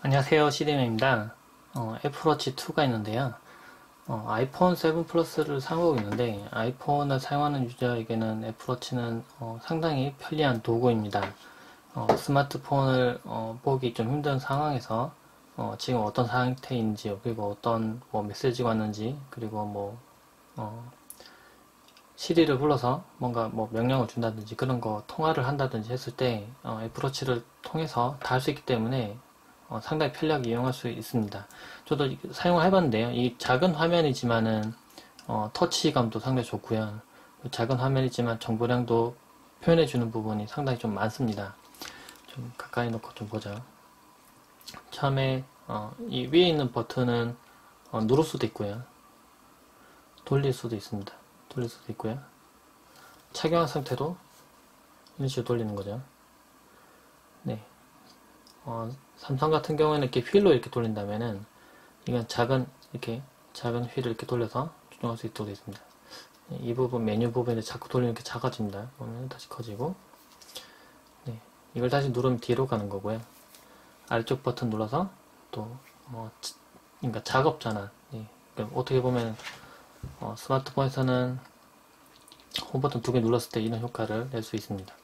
안녕하세요, CDM입니다. 애플워치 2가 있는데요. 아이폰 7 플러스를 사용하고 있는데 아이폰을 사용하는 유저에게는 애플워치는 상당히 편리한 도구입니다. 스마트폰을 보기 좀 힘든 상황에서 지금 어떤 상태인지, 그리고 어떤 뭐 메시지가 왔는지, 그리고 뭐 시리를 불러서 뭔가 뭐 명령을 준다든지 그런 거 통화를 한다든지 했을 때 애플워치를 통해서 다 할 수 있기 때문에 상당히 편리하게 이용할 수 있습니다. 저도 사용을 해봤는데요. 이 작은 화면이지만은 터치감도 상당히 좋고요. 작은 화면이지만 정보량도 표현해주는 부분이 상당히 좀 많습니다. 좀 가까이 놓고 좀 보자. 처음에 이 위에 있는 버튼은 누를 수도 있고요. 돌릴 수도 있습니다. 돌릴 수도 있고요. 착용한 상태도 이런 식으로 돌리는 거죠. 네. 삼성 같은 경우에는 이렇게 휠로 이렇게 돌린다면은 이건 이렇게 작은 휠을 이렇게 돌려서 조정할 수 있도록 되어 있습니다. 이 부분 메뉴 부분에 자꾸 돌리면 이렇게 작아집니다. 보면 다시 커지고, 네. 이걸 다시 누르면 뒤로 가는 거고요. 아래쪽 버튼 눌러서 또 그러니까 작업 전환. 네. 그러니까 어떻게 보면 스마트폰에서는 홈 버튼 두 개 눌렀을 때 이런 효과를 낼 수 있습니다.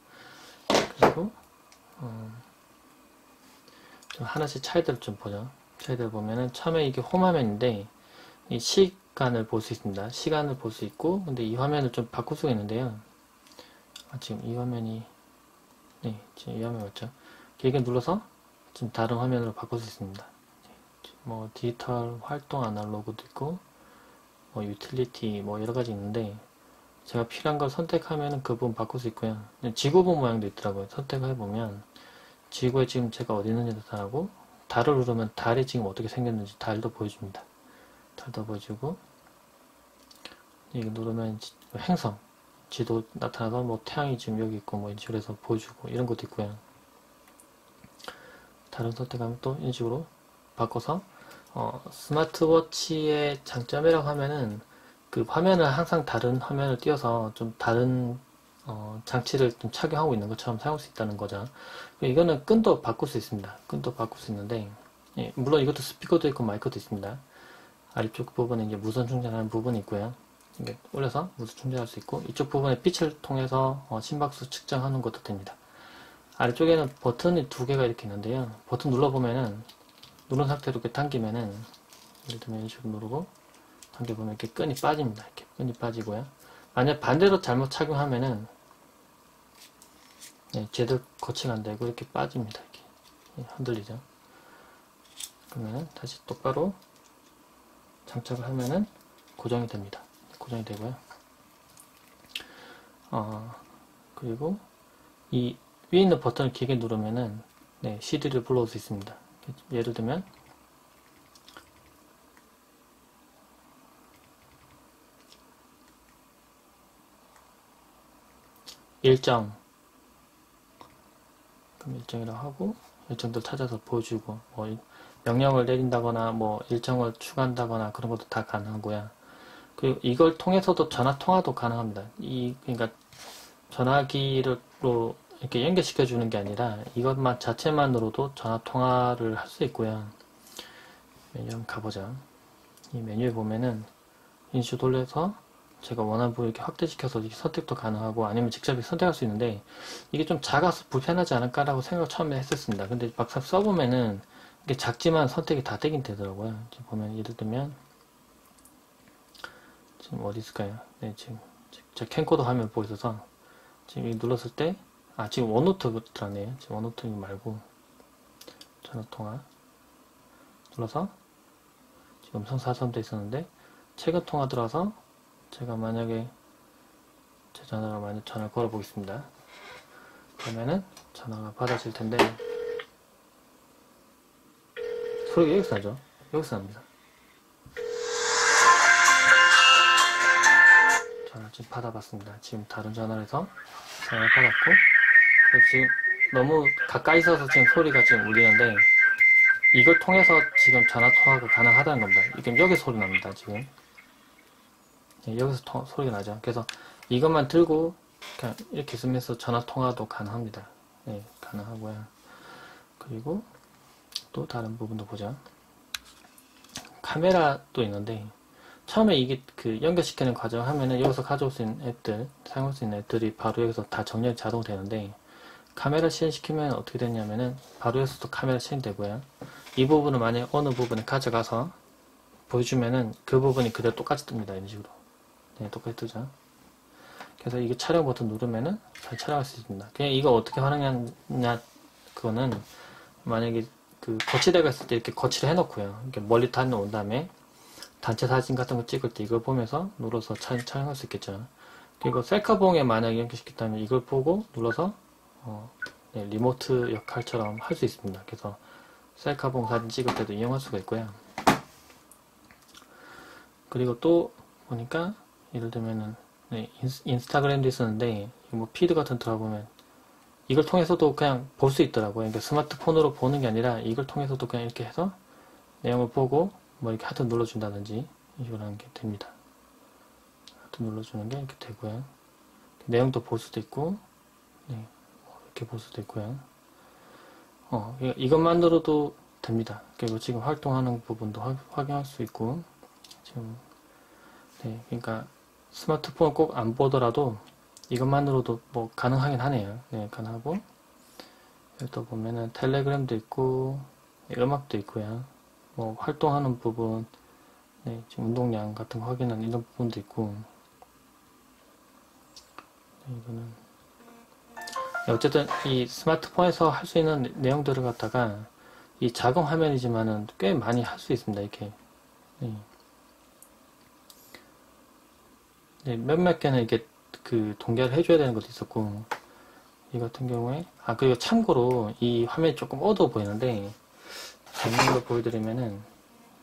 그리고 좀 하나씩 차이들을 좀 보죠. 차이들 보면은 처음에 이게 홈 화면인데 이 시간을 볼 수 있습니다. 시간을 볼 수 있고, 근데 이 화면을 좀 바꿀 수가 있는데요. 지금 이 화면이, 네, 지금 이 화면 맞죠? 길게 눌러서 지금 다른 화면으로 바꿀 수 있습니다. 뭐 디지털 활동 아날로그도 있고, 뭐 유틸리티 뭐 여러 가지 있는데 제가 필요한 걸 선택하면은 그 부분 바꿀 수 있고요. 지구본 모양도 있더라고요. 선택을 해보면 지구에 지금 제가 어디 있는지 나타나고, 달을 누르면 달이 지금 어떻게 생겼는지 달도 보여줍니다. 달도 보여주고, 이거 누르면 행성 지도 나타나서 뭐 태양이 지금 여기 있고 뭐 이런 식으로 해서 보여주고 이런 것도 있고요. 다른 선택하면 또 이런 식으로 바꿔서 스마트워치의 장점이라고 하면은 그 화면을 항상 다른 화면을 띄워서 좀 다른 장치를 좀 착용하고 있는 것처럼 사용할 수 있다는 거죠. 이거는 끈도 바꿀 수 있습니다. 끈도 바꿀 수 있는데, 예, 물론 이것도 스피커도 있고 마이크도 있습니다. 아래쪽 부분에 이제 무선 충전하는 부분이 있고요. 이게 올려서 무선 충전할 수 있고, 이쪽 부분에 빛을 통해서 심박수 측정하는 것도 됩니다. 아래쪽에는 버튼이 두 개가 이렇게 있는데요. 버튼 눌러보면은 누른 상태로 이렇게 당기면은, 예를 들면 이런 식으로 누르고 당겨보면 이렇게 끈이 빠집니다. 이렇게 끈이 빠지고요. 만약 반대로 잘못 착용하면은, 네, 제대로 거치가 안 되고 이렇게 빠집니다. 이렇게 흔들리죠. 그러면 다시 똑바로 장착을 하면은 고정이 됩니다. 고정이 되고요. 그리고 이 위에 있는 버튼을 길게 누르면은, 네, CD를 불러올 수 있습니다. 예를 들면 일정, 그럼 일정이라고 하고 일정들 찾아서 보여주고, 뭐 명령을 내린다거나 뭐 일정을 추가한다거나 그런 것도 다 가능하고요. 그리고 이걸 통해서도 전화 통화도 가능합니다. 그러니까 전화기로 이렇게 연결시켜 주는 게 아니라 이것만 자체만으로도 전화 통화를 할 수 있고요. 메뉴 한번 가보자. 이 메뉴에 보면은 인슈 돌려서 제가 원하는 부분 이렇게 확대시켜서 이렇게 선택도 가능하고, 아니면 직접 이렇게 선택할 수 있는데 이게 좀 작아서 불편하지 않을까라고 생각을 처음에 했었습니다. 근데 막상 써보면은 이게 작지만 선택이 다 되긴 되더라고요. 지금 보면 예를 들면 지금 어디 있을까요? 네, 지금 제 캠코더 화면 보여줘서 지금 이 눌렀을 때, 지금 원노트 들어왔네요. 지금 원노트 말고 전화통화 눌러서 지금 음성 사선도 있었는데 최근 통화 들어와서 제가 만약에 제 전화로 만약 전화를 걸어 보겠습니다. 그러면은 전화가 받아질 텐데 소리가 여기서 나죠? 여기서 납니다. 전화를 지금 받아봤습니다. 지금 다른 전화를 해서 전화를 받았고, 지금 너무 가까이 있어서 지금 소리가 지금 울리는데 이걸 통해서 지금 전화 통화가 가능하다는 겁니다. 지금 여기서 소리 납니다. 지금 여기서 소리가 나죠. 그래서 이것만 들고 그냥 이렇게 쓰면서 전화 통화도 가능합니다. 네, 가능하고요. 그리고 또 다른 부분도 보자. 카메라도 있는데, 처음에 이게 그 연결시키는 과정 하면은 여기서 가져올 수 있는 앱들, 사용할 수 있는 앱들이 바로 여기서 다 정렬 자동 되는데, 카메라 실행시키면 어떻게 되냐면은 바로 여기서도 카메라 실행되고요. 이 부분을 만약에 어느 부분에 가져가서 보여주면은 그 부분이 그대로 똑같이 뜹니다. 이런 식으로. 네, 똑같이 뜨죠. 그래서 이게 촬영 버튼 누르면은 잘 촬영할 수 있습니다. 그냥 이거 어떻게 활용하냐, 그거는 만약에 그 거치대가 있을 때 이렇게 거치를 해놓고요. 이렇게 멀리 다녀온 다음에 단체 사진 같은 거 찍을 때 이걸 보면서 눌러서 촬영할 수 있겠죠. 그리고 셀카봉에 만약에 연결시켰다면 이걸 보고 눌러서 네, 리모트 역할처럼 할 수 있습니다. 그래서 셀카봉 사진 찍을 때도 이용할 수가 있고요. 그리고 또 보니까 예를 들면은 네, 인스타그램도 있었는데 뭐 피드 같은 거 들어가보면 이걸 통해서도 그냥 볼 수 있더라고요. 그러니까 스마트폰으로 보는 게 아니라 이걸 통해서도 그냥 이렇게 해서 내용을 보고 뭐 이렇게 하트 눌러준다든지 이런 게 됩니다. 하트 눌러주는 게 이렇게 되고요. 내용도 볼 수도 있고 네, 이렇게 볼 수도 있고요. 이것만으로도 됩니다. 그리고 지금 활동하는 부분도 확인할 수 있고 지금 네, 그러니까 스마트폰 꼭 안 보더라도 이것만으로도 뭐 가능하긴 하네요. 네, 가능하고 여기 또 보면은 텔레그램도 있고 네, 음악도 있고요. 뭐 활동하는 부분, 네, 지금 운동량 같은 거 확인하는 이런 부분도 있고 네, 이거는 네, 어쨌든 이 스마트폰에서 할 수 있는 내용들을 갖다가 이 작은 화면이지만은 꽤 많이 할 수 있습니다. 이렇게 네. 네, 몇몇 개는 이게 그 동결을 해줘야 되는 것도 있었고 이 같은 경우에 그리고 참고로 이 화면이 조금 어두워 보이는데 재밌는 걸 보여드리면은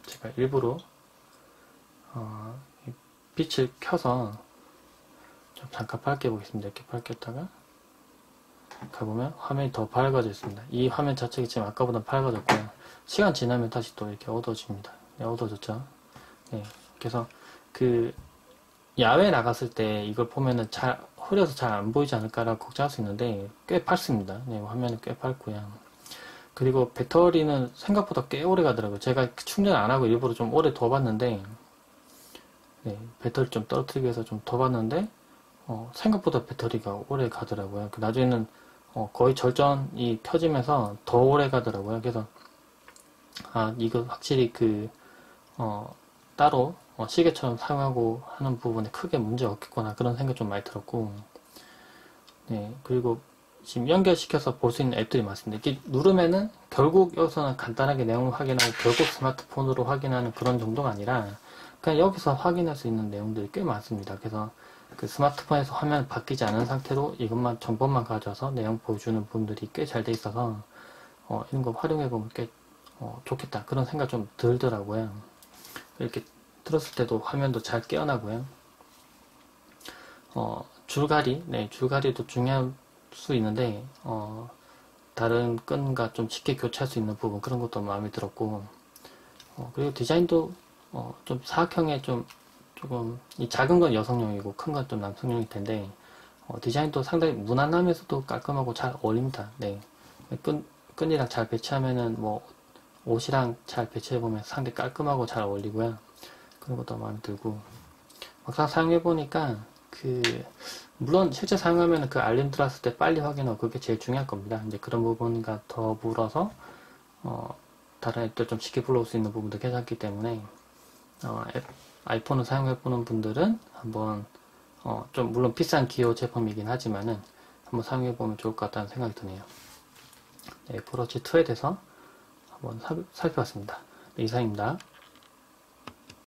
제가 일부러 빛을 켜서 좀 잠깐 밝게 보겠습니다. 이렇게 밝혔다가 가보면 화면이 더 밝아져 있습니다. 이 화면 자체가 지금 아까보다 밝아졌고요. 시간 지나면 다시 또 이렇게 어두워집니다. 네, 어두워졌죠. 네, 그래서 그 야외에 나갔을 때 이걸 보면은 잘 흐려서 잘 안 보이지 않을까라고 걱정할 수 있는데 꽤 밝습니다. 네, 화면은 꽤 밝고요. 그리고 배터리는 생각보다 꽤 오래 가더라고요. 제가 충전 안 하고 일부러 좀 오래 둬봤는데 네, 배터리 좀 떨어뜨리기 위해서 좀 둬봤는데 생각보다 배터리가 오래 가더라고요. 나중에는 거의 절전이 켜지면서 더 오래 가더라고요. 그래서 이거 확실히 따로 시계처럼 사용하고 하는 부분에 크게 문제가 없겠구나 그런 생각이 좀 많이 들었고 네, 그리고 지금 연결시켜서 볼 수 있는 앱들이 많습니다. 이렇게 누르면은 결국 여기서는 간단하게 내용을 확인하고 결국 스마트폰으로 확인하는 그런 정도가 아니라 그냥 여기서 확인할 수 있는 내용들이 꽤 많습니다. 그래서 그 스마트폰에서 화면 바뀌지 않은 상태로 이것만 정보만 가져와서 내용 보여주는 부분들이 꽤 잘 돼 있어서 이런 거 활용해보면 꽤 좋겠다 그런 생각 좀 들더라고요. 이렇게 들었을 때도 화면도 잘 깨어나고요. 줄갈이, 네, 줄갈이도 중요할 수 있는데 다른 끈과 좀 쉽게 교체할 수 있는 부분 그런 것도 마음에 들었고 그리고 디자인도 좀 사각형의 조금 이 작은 건 여성용이고 큰 건 좀 남성용일 텐데 디자인도 상당히 무난하면서도 깔끔하고 잘 어울립니다. 네, 끈이랑 잘 배치하면은 뭐 옷이랑 잘 배치해보면 상당히 깔끔하고 잘 어울리고요. 그런 것도 마음에 들고 막상 사용해보니까 물론 실제 사용하면 그 알림 들어왔을 때 빨리 확인하고 그게 제일 중요할 겁니다. 이제 그런 부분과 더불어서 다른 앱들 좀 쉽게 불러올 수 있는 부분도 괜찮기 때문에 아이폰을 사용해보는 분들은 한번 좀 물론 비싼 기호 제품이긴 하지만은 한번 사용해보면 좋을 것 같다는 생각이 드네요. 네, 애플워치 2에 대해서 한번 살펴봤습니다. 네, 이상입니다.